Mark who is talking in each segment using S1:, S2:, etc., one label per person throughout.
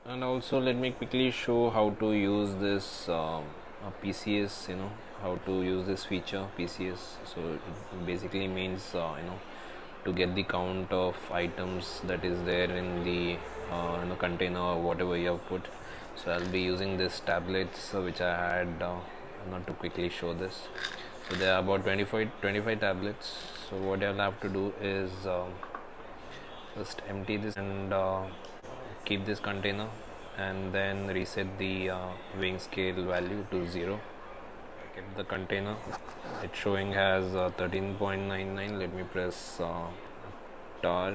S1: And also let me quickly show how to use this PCS, how to use this feature PCS. So it basically means to get the count of items that is there in the container or whatever you have put. So I'll be using this tablets which I had not to quickly show this. So there are about 25 tablets. So what I'll have to do is just empty this and keep this container, and then reset the weighing scale value to 0. Kept the container, it's showing has 13.99. let me press tar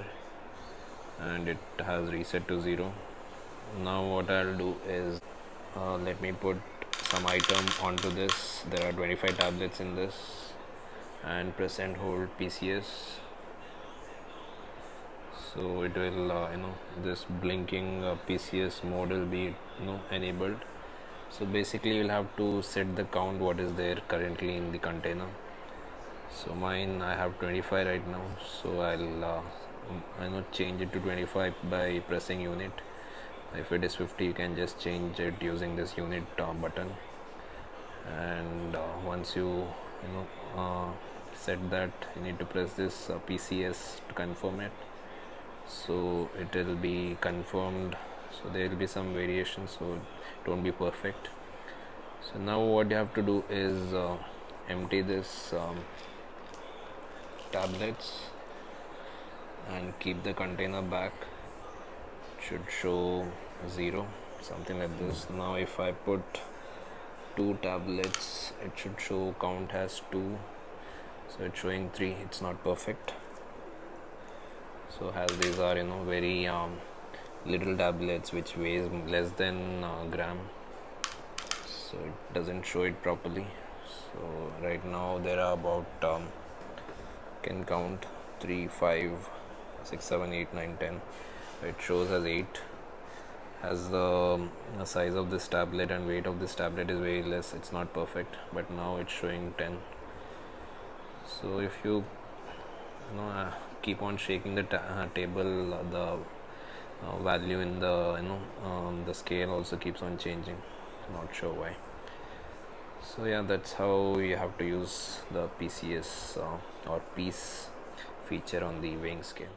S1: and it has reset to 0. Now what I'll do is let me put some item onto this. There are 25 tablets in this, and press and hold PCS. So it will this blinking PCS mode will be enabled. So basically you'll have to set the count what is there currently in the container. So mine, I have 25 right now, so I'll change it to 25 by pressing unit. If it is 50, you can just change it using this unit button. And once you set that, you need to press this PCS to confirm it. So it will be confirmed. So there will be some variation, so it won't be perfect. So now what you have to do is empty this tablets and keep the container back. It should show 0, something like this. Now if I put 2 tablets, it should show count has 2. So it's showing 3. It's not perfect. So as these are very little tablets which weighs less than gram, so it doesn't show it properly. So right now there are about can count 3, 5, 6, 7, 8, 9, 10. It shows as 8. As the size of this tablet and weight of this tablet is very less, it's not perfect, but now it's showing 10. So if you keep on shaking the table, the value in the the scale also keeps on changing. Not sure why. So yeah, that's how you have to use the PCS or piece feature on the weighing scale.